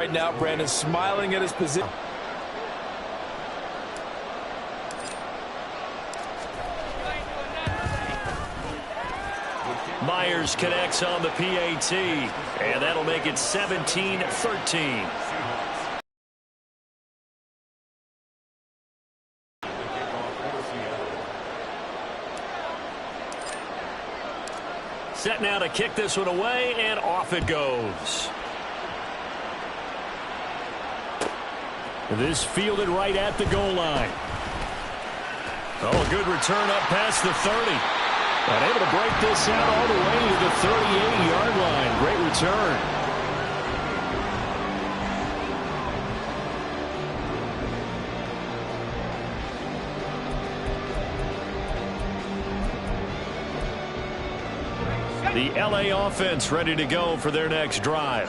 Right now, Brandon smiling at his position. Myers connects on the PAT, and that'll make it 17-13. Set now to kick this one away, and off it goes. This fielded right at the goal line. Oh, a good return up past the 30. And able to break this out all the way to the 38-yard line. Great return. The LA offense ready to go for their next drive.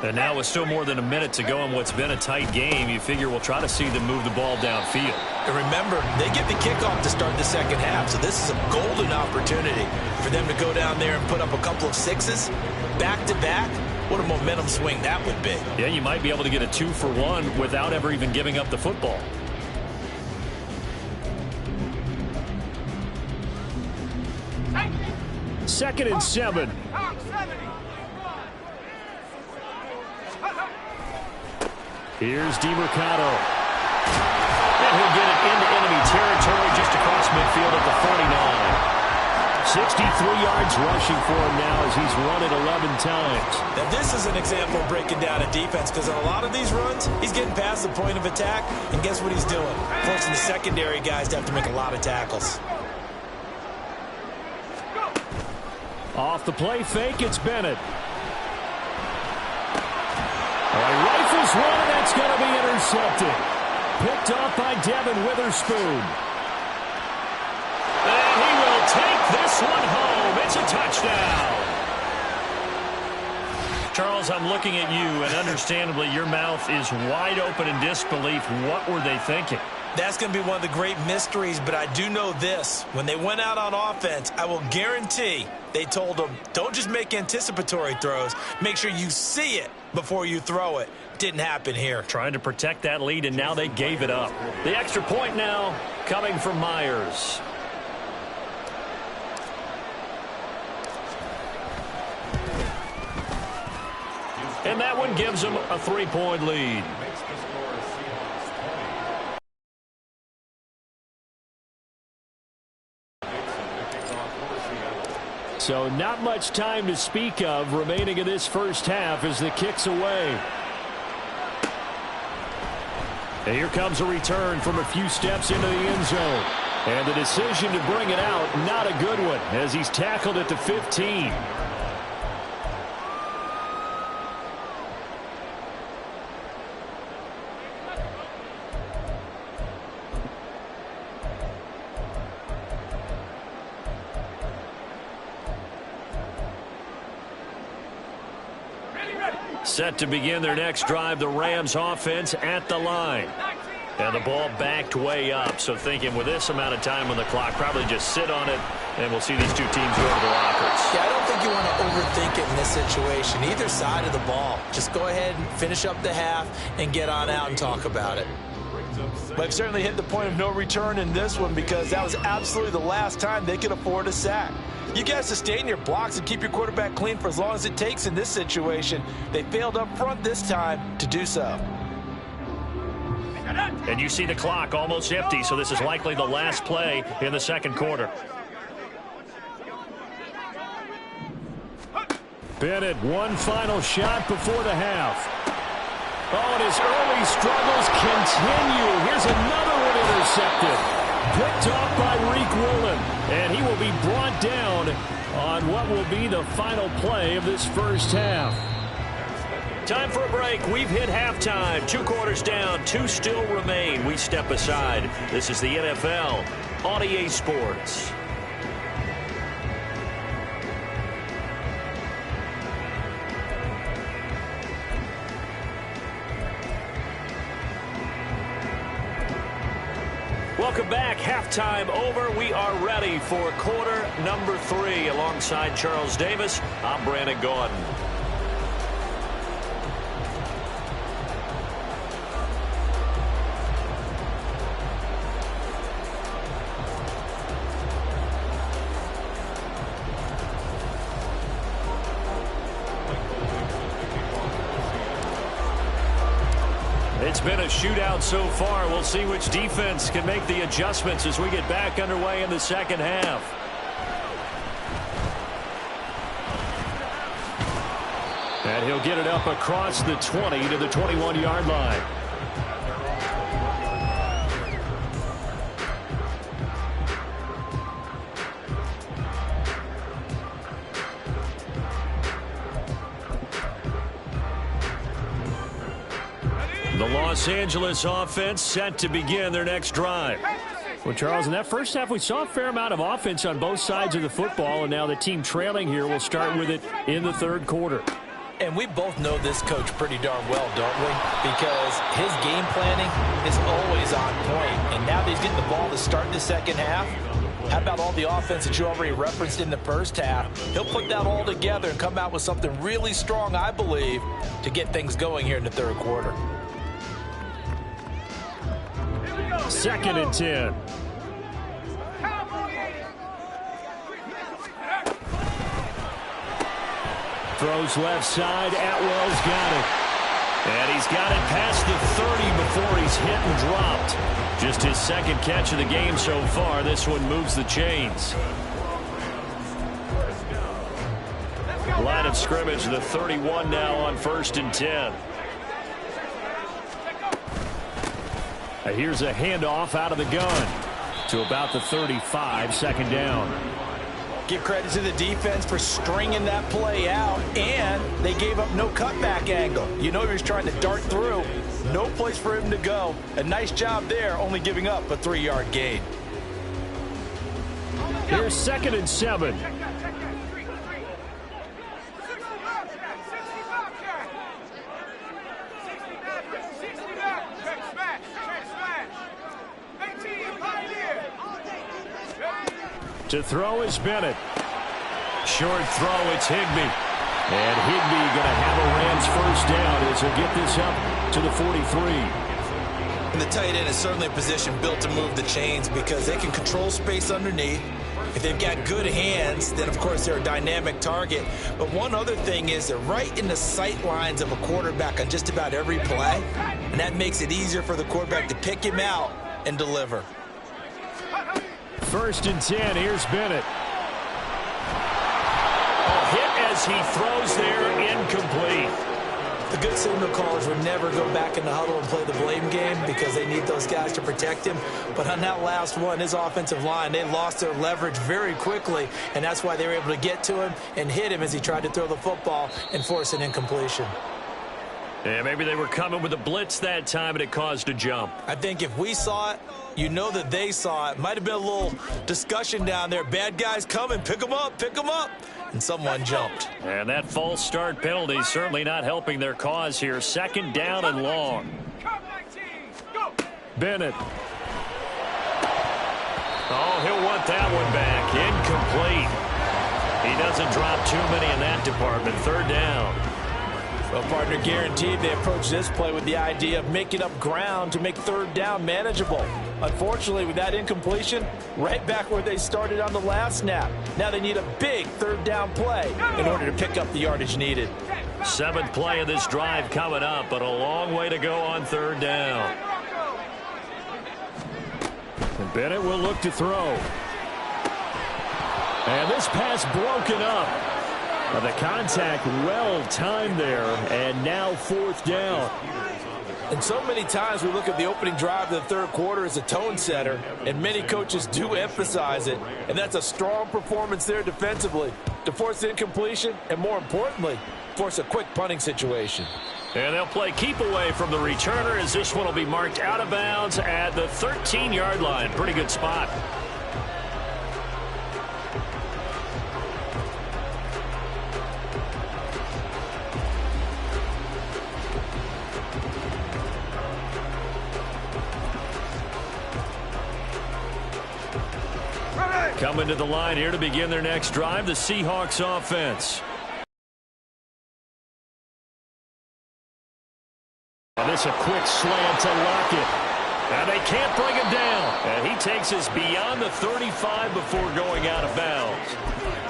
And now with still more than a minute to go in what's been a tight game, you figure we'll try to see them move the ball downfield. And remember, they get the kickoff to start the second half, so this is a golden opportunity for them to go down there and put up a couple of sixes back-to-back. What a momentum swing that would be. Yeah, you might be able to get a 2-for-1 without ever even giving up the football. Second and 7. Here's DeMercado. And he'll get it into enemy territory just across midfield at the 49. 63 yards rushing for him now as he's run it 11 times. Now this is an example of breaking down a defense, because on a lot of these runs, he's getting past the point of attack, and guess what he's doing? Forcing the secondary guys to have to make a lot of tackles. Off the play fake, it's Bennett. Rifles one, and that's going to be intercepted. Picked off by Devin Witherspoon. And he will take this one home. It's a touchdown. Charles, I'm looking at you, and understandably your mouth is wide open in disbelief. What were they thinking? That's going to be one of the great mysteries, but I do know this. When they went out on offense, I will guarantee they told them, don't just make anticipatory throws. Make sure you see it before you throw it. Didn't happen here. Trying to protect that lead, and now they gave it up. The extra point now coming from Myers. And that one gives them a 3-point lead. So not much time to speak of remaining in this first half as the kick's away. And here comes a return from a few steps into the end zone. And the decision to bring it out, not a good one, as he's tackled at the 15. Set to begin their next drive, the Rams offense at the line. And the ball backed way up, so thinking with this amount of time on the clock, probably just sit on it, and we'll see these two teams go to the lockers. Yeah, I don't think you want to overthink it in this situation. Either side of the ball. Just go ahead and finish up the half and get on out and talk about it. But certainly hit the point of no return in this one, because that was absolutely the last time they could afford a sack. You guys sustain your blocks and keep your quarterback clean for as long as it takes in this situation. They failed up front this time to do so. And you see the clock almost empty, so this is likely the last play in the second quarter. Bennett, one final shot before the half. Oh, and his early struggles continue. Here's another one intercepted. Picked off by Reek Woolen, and he will be brought down on what will be the final play of this first half. Time for a break. We've hit halftime. 2 quarters down, 2 still remain. We step aside. This is the NFL on EA Sports. Welcome back. Halftime over. We are ready for quarter number 3. Alongside Charles Davis, I'm Brandon Gaudin. It's been a shootout so far. We'll see which defense can make the adjustments as we get back underway in the second half. And he'll get it up across the 20 to the 21-yard line. The Los Angeles offense set to begin their next drive. Well, Charles, in that first half, we saw a fair amount of offense on both sides of the football, and now the team trailing here will start with it in the third quarter. And we both know this coach pretty darn well, don't we? Because his game planning is always on point. And now that he's getting the ball to start the second half, how about all the offense that you already referenced in the first half? He'll put that all together and come out with something really strong, I believe, to get things going here in the third quarter. 2nd and 10. Throws left side. Atwell's got it. And he's got it past the 30 before he's hit and dropped. Just his second catch of the game so far. This one moves the chains. Line of scrimmage, the 31 now on 1st and 10. Here's a handoff out of the gun to about the 35, 2nd down. Give credit to the defense for stringing that play out, and they gave up no cutback angle. You know he was trying to dart through. No place for him to go. A nice job there, only giving up a 3-yard gain. Here's 2nd and 7. To throw is Bennett. Short throw, it's Higbee. And Higbee going to have a Rams first down as he'll get this up to the 43. And the tight end is certainly a position built to move the chains because they can control space underneath. If they've got good hands, then of course they're a dynamic target. But one other thing is they're right in the sight lines of a quarterback on just about every play. And that makes it easier for the quarterback to pick him out and deliver. 1st and 10, here's Bennett. A hit as he throws there, incomplete. The good signal callers would never go back in the huddle and play the blame game because they need those guys to protect him. But on that last one, his offensive line, they lost their leverage very quickly, and that's why they were able to get to him and hit him as he tried to throw the football and force an incompletion. Yeah, maybe they were coming with a blitz that time and it caused a jump. I think if we saw it, you know that they saw it. Might have been a little discussion down there. Bad guys coming, pick them up, and someone jumped. And that false start penalty certainly not helping their cause here. 2nd down and long. Bennett. Oh, he'll want that one back. Incomplete. He doesn't drop too many in that department. 3rd down. Well, partner, guaranteed they approach this play with the idea of making up ground to make 3rd down manageable. Unfortunately, with that incompletion, right back where they started on the last snap. Now they need a big 3rd down play in order to pick up the yardage needed. 7th play of this drive coming up, but a long way to go on 3rd down. And Bennett will look to throw. And this pass broken up. The contact well timed there, and now 4th down. And so many times we look at the opening drive of the 3rd quarter as a tone setter, and many coaches do emphasize it, and that's a strong performance there defensively to force incompletion and, more importantly, force a quick punting situation. And they'll play keep away from the returner as this one will be marked out of bounds at the 13-yard line. Pretty good spot. Coming to the line here to begin their next drive, the Seahawks offense. And this a quick slant to Lockett. And they can't bring him down. And he takes us beyond the 35 before going out of bounds.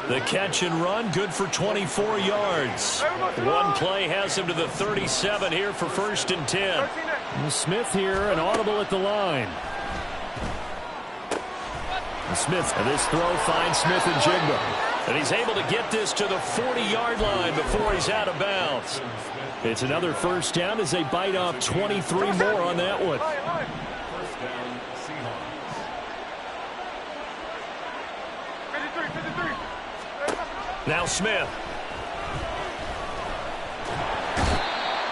The catch and run, good for 24 yards. One play has him to the 37 here for 1st and 10. Smith here, an audible at the line. Smith, and this throw finds Smith and Jigba. And he's able to get this to the 40-yard line before he's out of bounds. It's another first down as they bite off 23 more on that one. Now Smith.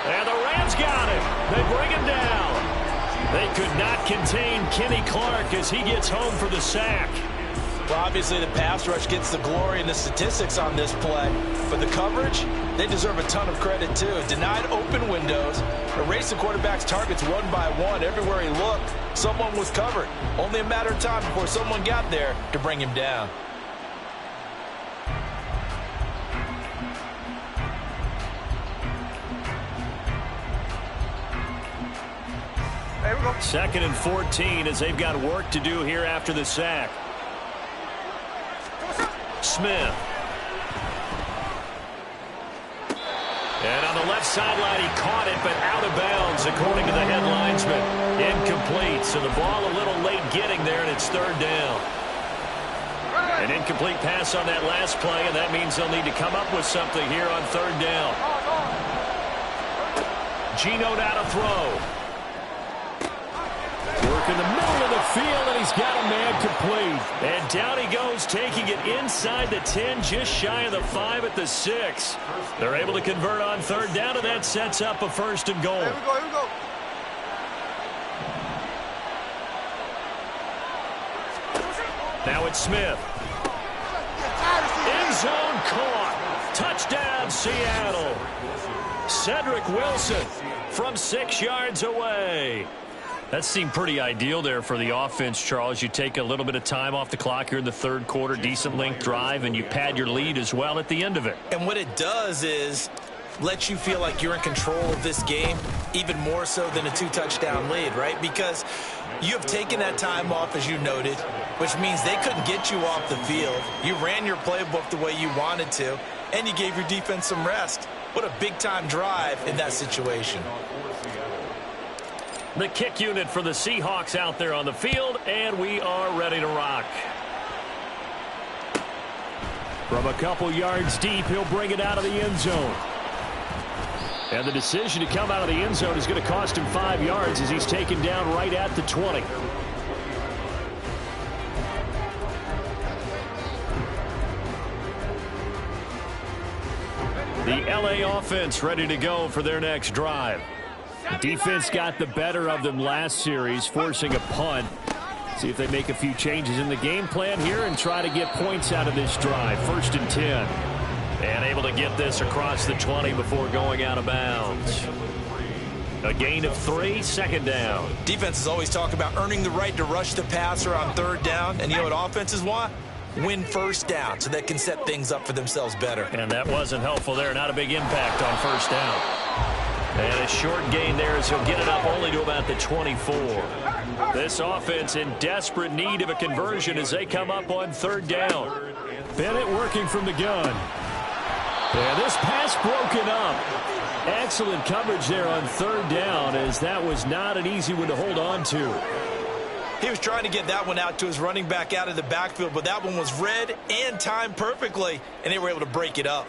And the Rams got him. They bring him down. They could not contain Kenny Clark as he gets home for the sack. Well, obviously the pass rush gets the glory and the statistics on this play. But the coverage, they deserve a ton of credit too. Denied open windows, erased the quarterback's targets one by one. Everywhere he looked, someone was covered. Only a matter of time before someone got there to bring him down. Second and 14 as they've got work to do here after the sack. Smith. And on the left sideline, he caught it, but out of bounds, according to the head linesman. Incomplete, so the ball a little late getting there, and it's third down. An incomplete pass on that last play, and that means they'll need to come up with something here on third down. Geno now to throw. Work in the middle of the field, and he's got a man complete. And down he goes, taking it inside the 10, just shy of the 5 at the 6. They're able to convert on third down, and that sets up a first and goal. Here we go. Now it's Smith. End zone caught. Touchdown, Seattle. Cedric Wilson from 6 yards away. That seemed pretty ideal there for the offense, Charles. You take a little bit of time off the clock here in the third quarter, decent length drive, and you pad your lead as well at the end of it. And what it does is let you feel like you're in control of this game, even more so than a 2-touchdown lead, right? Because you have taken that time off, as you noted, which means they couldn't get you off the field. You ran your playbook the way you wanted to, and you gave your defense some rest. What a big-time drive in that situation. The kick unit for the Seahawks out there on the field, and we are ready to rock. From a couple yards deep, he'll bring it out of the end zone. And the decision to come out of the end zone is going to cost him 5 yards as he's taken down right at the 20. The LA offense ready to go for their next drive. Defense got the better of them last series, forcing a punt. See if they make a few changes in the game plan here and try to get points out of this drive. 1st and 10. And able to get this across the 20 before going out of bounds. A gain of 3, 2nd down. Defenses always talk about earning the right to rush the passer on third down. And you know what offenses want? Win first down so they can set things up for themselves better. And that wasn't helpful there. Not a big impact on first down. And a short gain there as he'll get it up only to about the 24. This offense in desperate need of a conversion as they come up on third down. Bennett working from the gun. And this pass broken up. Excellent coverage there on third down as that was not an easy one to hold on to. He was trying to get that one out to his running back out of the backfield, but that one was read and timed perfectly, and they were able to break it up.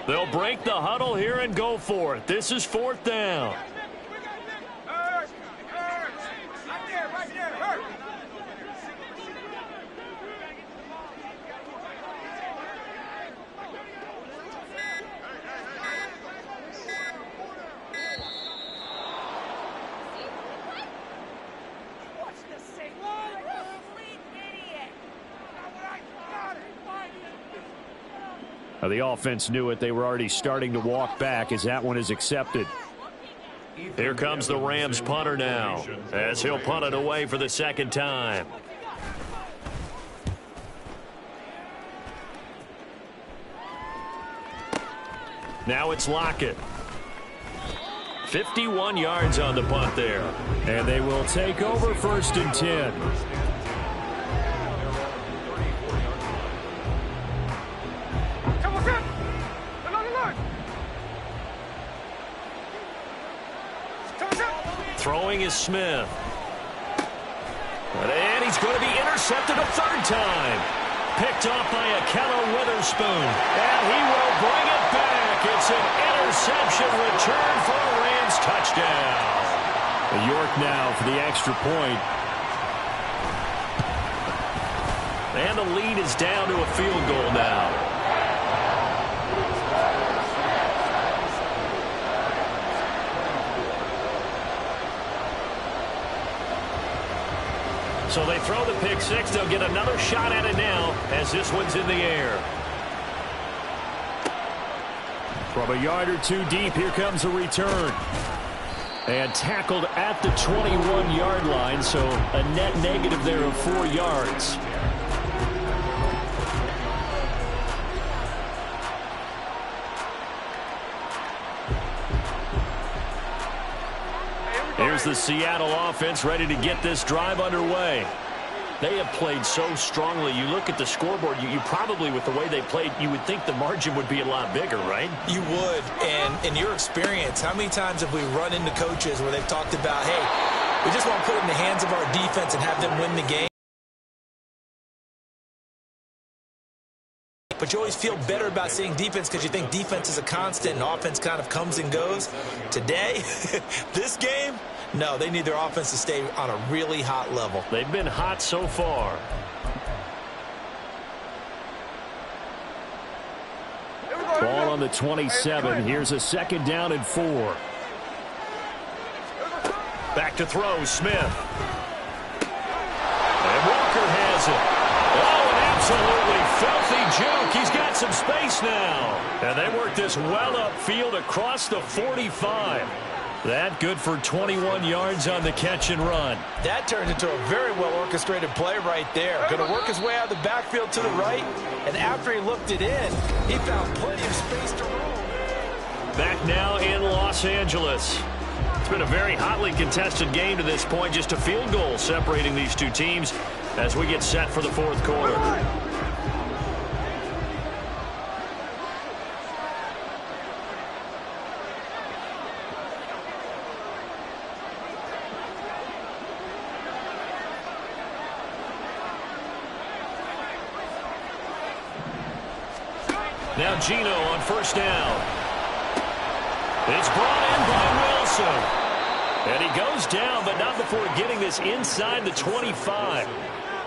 They'll break the huddle here and go for it. This is 4th down. The offense knew it. They were already starting to walk back as that one is accepted. Here comes the Rams punter now as he'll punt it away for the 2nd time. Now it's Lockett. 51 yards on the punt there. And they will take over 1st and 10. Throwing is Smith. And he's going to be intercepted a 3rd time. Picked off by Akello Witherspoon. And he will bring it back. It's an interception return for a Rams touchdown. York now for the extra point. And the lead is down to a field goal now. So they throw the pick six. They'll get another shot at it now as this one's in the air. From a yard or two deep, here comes a return. And tackled at the 21-yard line, so a net negative there of 4 yards. Here's the Seattle offense ready to get this drive underway. They have played so strongly. You look at the scoreboard, you probably, with the way they played, you would think the margin would be a lot bigger, right? You would. And in your experience, how many times have we run into coaches where they've talked about, hey, we just want to put it in the hands of our defense and have them win the game? But you always feel better about seeing defense because you think defense is a constant and offense kind of comes and goes. Today, this game, no, they need their offense to stay on a really hot level. They've been hot so far. Ball on the 27. Here's a 2nd down and 4. Back to throw, Smith. And Walker has it. Oh, an absolutely filthy juke. He's got some space now. And they work this well upfield across the 45. That good for 21 yards on the catch and run. That turned into a very well-orchestrated play right there. Going to work his way out of the backfield to the right, and after he looked it in, he found plenty of space to roam. Back now in Los Angeles. It's been a very hotly contested game to this point. Just a field goal separating these two teams as we get set for the 4th quarter. Now Gino on 1st down. It's brought in by Wilson. And he goes down, but not before getting this inside the 25.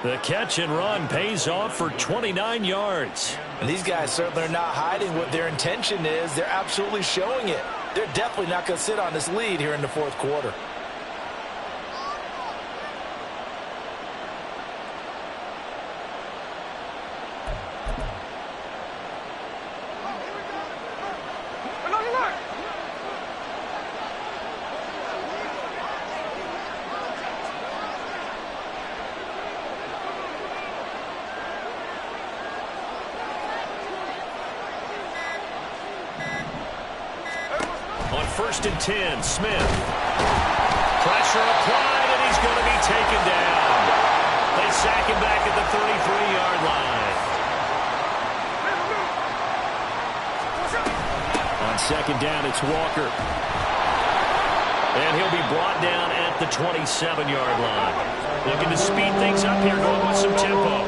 The catch and run pays off for 29 yards. And these guys certainly are not hiding what their intention is. They're absolutely showing it. They're definitely not going to sit on this lead here in the 4th quarter. On 1st and 10, Smith. Pressure applied, and he's going to be taken down. They sack him back at the 33-yard line. On 2nd down, it's Walker. And he'll be brought down at the 27-yard line. Looking to speed things up here, going with some tempo.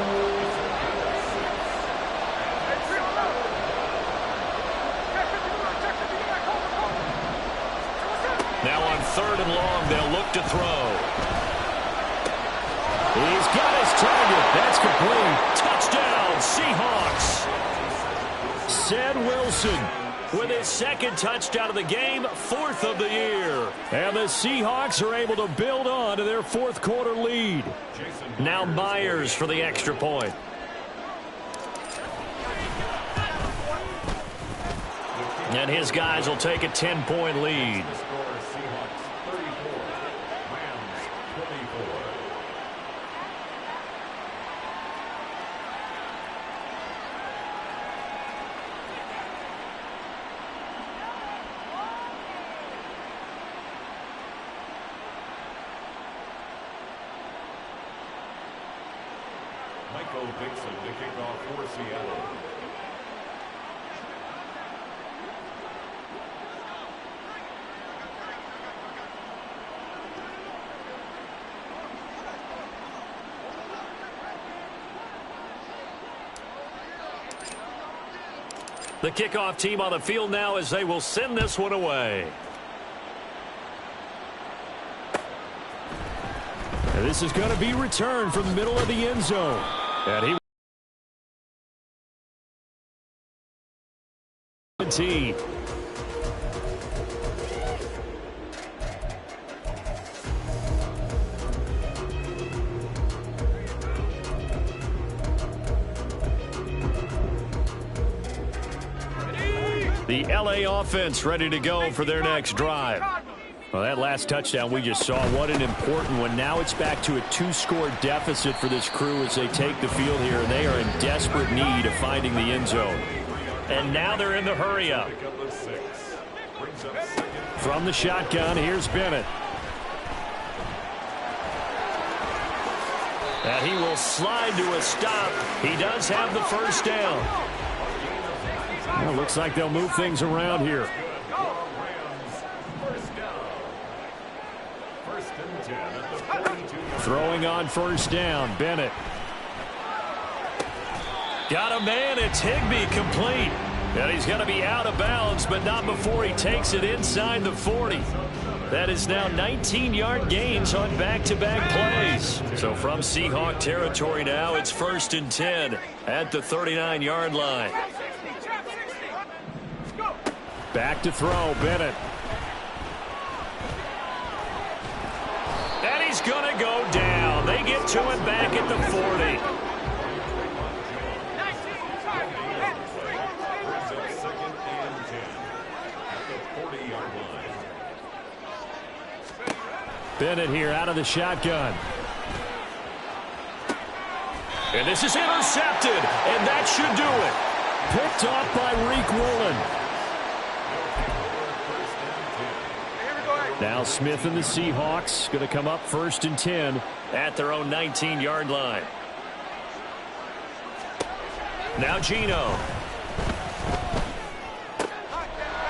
Now on 3rd and long, they'll look to throw. He's got his target. That's complete. Touchdown, Seahawks. Ced Wilson with his 2nd touchdown of the game, 4th of the year. And the Seahawks are able to build on to their 4th quarter lead. Now Myers for the extra point. And his guys will take a 10-point lead. To kick off for Seattle. The kickoff team on the field now as they will send this one away. And this is going to be returned from the middle of the end zone. And he the LA offense ready to go for their next drive. Well, that last touchdown we just saw, what an important one. Now it's back to a 2-score deficit for this crew as they take the field here, and they are in desperate need of finding the end zone. And now they're in the hurry-up. From the shotgun, here's Bennett. And he will slide to a stop. He does have the first down. Well, looks like they'll move things around here. Throwing on first down, Bennett. Got a man, it's Higbee, complete. And he's going to be out of bounds, but not before he takes it inside the 40. That is now 19-yard gains on back-to-back plays. So from Seahawk territory now, it's 1st and 10 at the 39-yard line. Back to throw, Bennett. And he's going to go down. They get to him back at the 40. Bennett here out of the shotgun. And this is intercepted, and that should do it. Picked off by Reek Woolen. Now Smith and the Seahawks going to come up 1st and 10 at their own 19-yard line. Now Geno.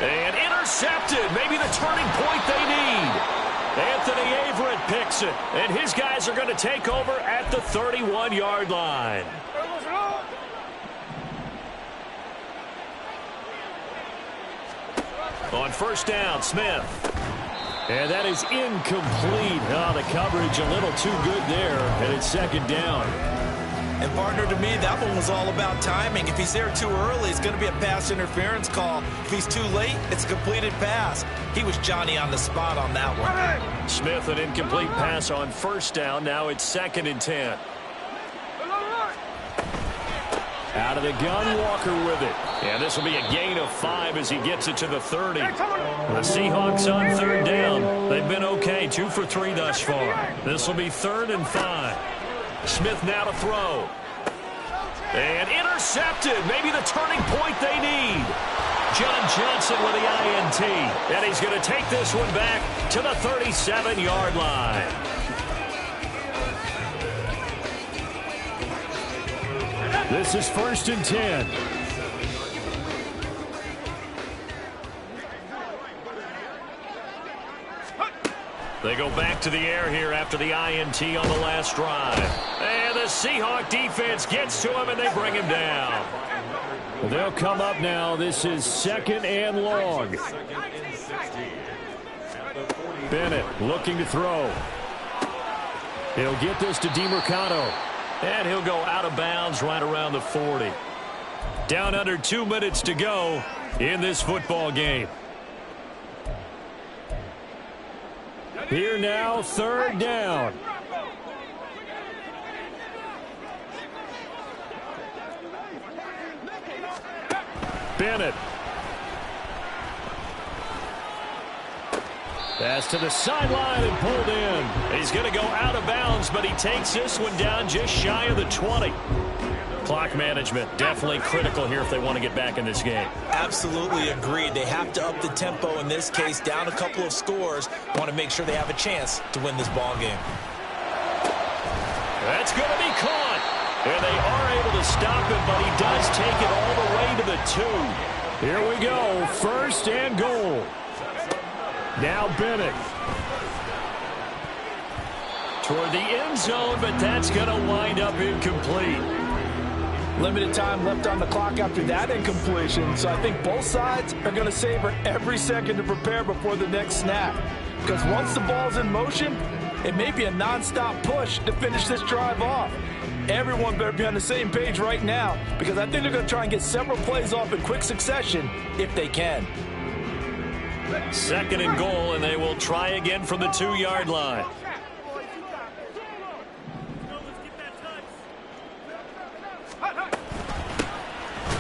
And intercepted. Maybe the turning point they need. Anthony Averett picks it, and his guys are going to take over at the 31-yard line. On first down, Smith. And that is incomplete. Oh, the coverage a little too good there, and it's 2nd down. And, partner, to me, that one was all about timing. If he's there too early, it's going to be a pass interference call. If he's too late, it's a completed pass. He was Johnny on the spot on that one. Smith, an incomplete pass on first down. Now it's 2nd and 10. Out of the gun, Walker with it. And this will be a gain of 5 as he gets it to the 30. The Seahawks on 3rd down. They've been okay, 2 for 3 thus far. This will be 3rd and 5. Smith now to throw. And intercepted. Maybe the turning point they need. John Johnson with the INT. And he's going to take this one back to the 37-yard line. This is 1st and 10. They go back to the air here after the INT on the last drive. And the Seahawk defense gets to him, and they bring him down. Well, they'll come up now. This is 2nd and long. Bennett looking to throw. He'll get this to DeMercado. And he'll go out of bounds right around the 40. Down under 2 minutes to go in this football game. Here now, 3rd down. Bennett. Pass to the sideline and pulled in. He's going to go out of bounds, but he takes this one down just shy of the 20. Clock management definitely critical here if they want to get back in this game. Absolutely agreed. They have to up the tempo in this case, down a couple of scores. Want to make sure they have a chance to win this ball game. That's going to be caught. And they are able to stop him, but he does take it all the way to the 2. Here we go, 1st and goal. Now Bennett. Toward the end zone, but that's going to wind up incomplete. Limited time left on the clock after that incompletion, so I think both sides are going to savor every second to prepare before the next snap. Because once the ball's in motion, it may be a non-stop push to finish this drive off. Everyone better be on the same page right now, because I think they're going to try and get several plays off in quick succession if they can. 2nd and goal, and they will try again from the 2-yard line.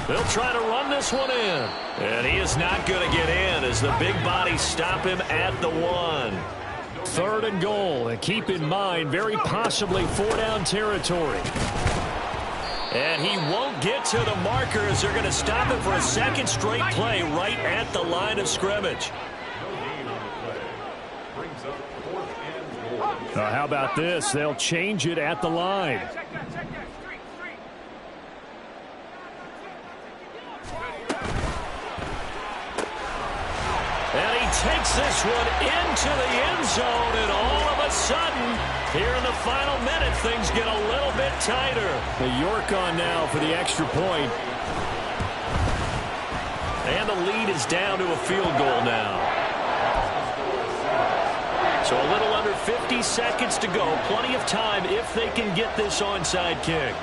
They'll try to run this one in. And he is not going to get in as the big bodies stop him at the 1. 3rd and goal. And keep in mind, very possibly 4-down territory. And he won't get to the markers. They're going to stop him for a 2nd straight play right at the line of scrimmage. How about this? They'll change it at the line. And he takes this one into the end zone, and all of a sudden, here in the final minute, things get a little bit tighter. The York on now for the extra point. And the lead is down to a field goal now. So a little under 50 seconds to go. Plenty of time if they can get this onside kick.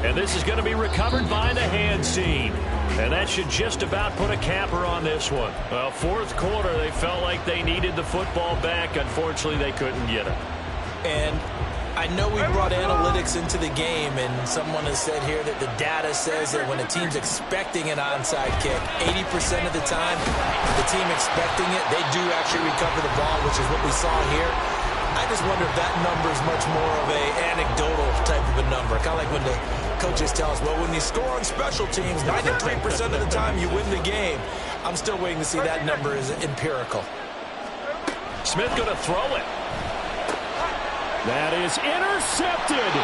And this is going to be recovered by the hands team. And that should just about put a capper on this one. Well, 4th quarter, they felt like they needed the football back. Unfortunately, they couldn't get it. And I know we brought analytics into the game, and someone has said here that the data says that when a team's expecting an onside kick, 80% of the time, the team expecting it, they do actually recover the ball, which is what we saw here. I just wonder if that number is much more of a anecdotal type of a number. Kind of like when the coaches tell us, well, when you score on special teams, 93% of the time you win the game. I'm still waiting to see that number is empirical. Smith going to throw it. That is intercepted.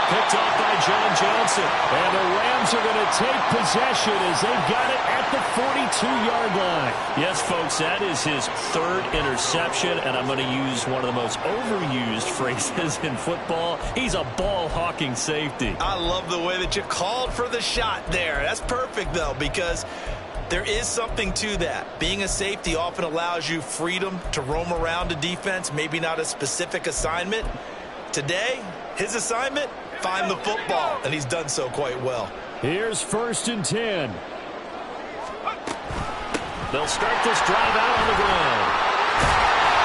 Picked off by John Johnson. And the Rams are going to take possession as they've got it at the 42-yard line. Yes, folks, that is his 3rd interception, and I'm going to use one of the most overused phrases in football. He's a ball-hawking safety. I love the way that you called for the shot there. That's perfect, though, because there is something to that. Being a safety often allows you freedom to roam around a defense, maybe not a specific assignment. Today, his assignment, find the football, and he's done so quite well. Here's 1st and 10. They'll start this drive out on the ground.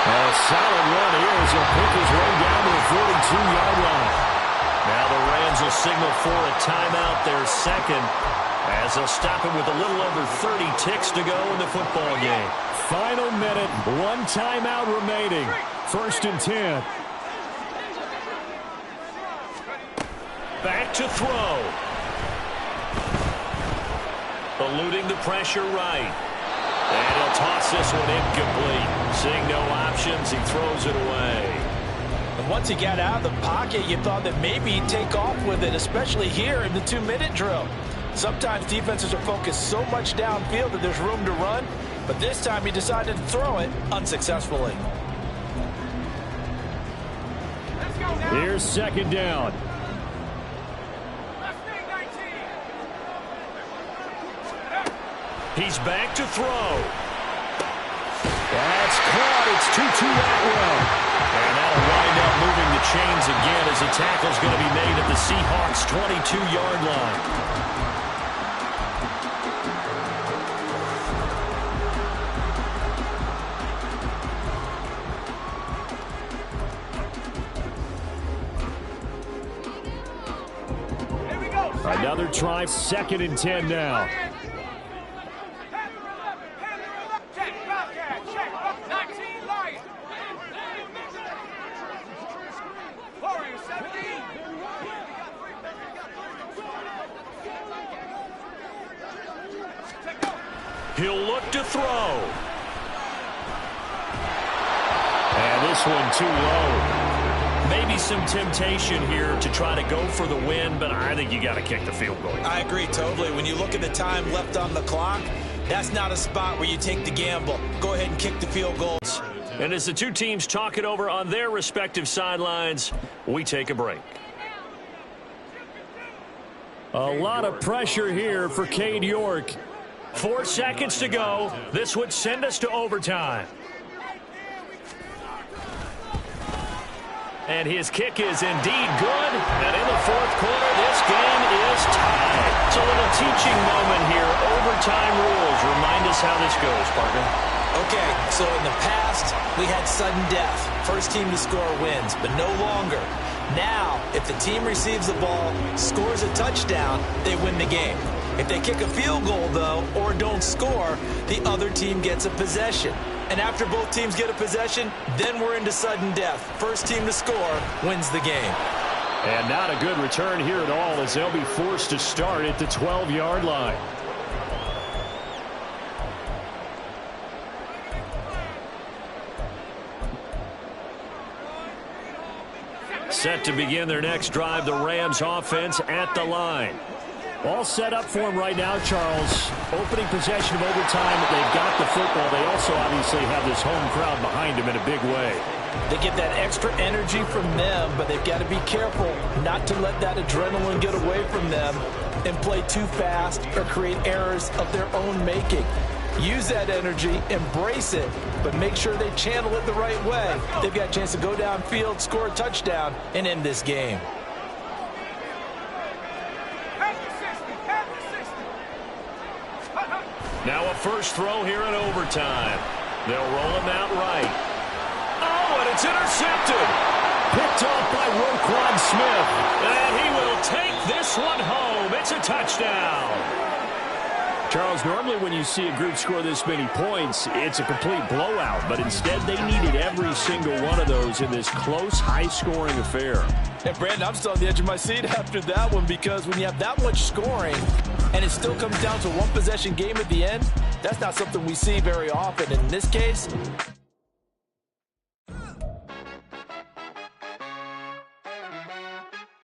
A solid run here as he'll pick his way down to the 42-yard line. Now the Rams will signal for a timeout, their 2nd, as they'll stop him with a little over 30 ticks to go in the football game. Final minute, 1 timeout remaining. 1st and 10. Back to throw. Eluding the pressure right. And he'll toss this one incomplete. Seeing no options, he throws it away. And once he got out of the pocket, you thought that maybe he'd take off with it, especially here in the 2-minute drill. Sometimes defenses are focused so much downfield that there's room to run, but this time he decided to throw it unsuccessfully. Here's 2nd down. He's back to throw. That's caught. It's Tutu Atwell. And that'll wind up moving the chains again as the tackle's going to be made at the Seahawks' 22-yard line. Another try, 2nd and 10 now. He'll look to throw. And this one too low. Maybe some temptation here to try to go for the win, but I think you got to kick the field goal. I agree totally. When you look at the time left on the clock, that's not a spot where you take the gamble. Go ahead and kick the field goal. And as the two teams talk it over on their respective sidelines, we take a break. A lot of pressure here for Cade York. 4 seconds to go. This would send us to overtime. And his kick is indeed good. And in the fourth quarter, this game is tied. So a little teaching moment here. Overtime rules. Remind us how this goes, partner. Okay, so in the past, we had sudden death. First team to score wins, but no longer. Now, if the team receives the ball, scores a touchdown, they win the game. If they kick a field goal, though, or don't score, the other team gets a possession. And after both teams get a possession, then we're into sudden death. First team to score wins the game. And not a good return here at all, as they'll be forced to start at the 12-yard line. Set to begin their next drive, the Rams offense at the line. All set up for him right now, Charles. Opening possession of overtime. They've got the football. They also obviously have this home crowd behind them in a big way. They get that extra energy from them, but they've got to be careful not to let that adrenaline get away from them and play too fast or create errors of their own making. Use that energy, embrace it, but make sure they channel it the right way. They've got a chance to go downfield, score a touchdown, and end this game. Now a first throw here in overtime. They'll roll him out right. Oh, and it's intercepted. Picked off by Roquan Smith. And he will take this one home. It's a touchdown. Charles, normally when you see a group score this many points, it's a complete blowout. But instead, they needed every single one of those in this close, high-scoring affair. And, Brandon, I'm still on the edge of my seat after that one, because when you have that much scoring and it still comes down to one possession game at the end, that's not something we see very often. In this case,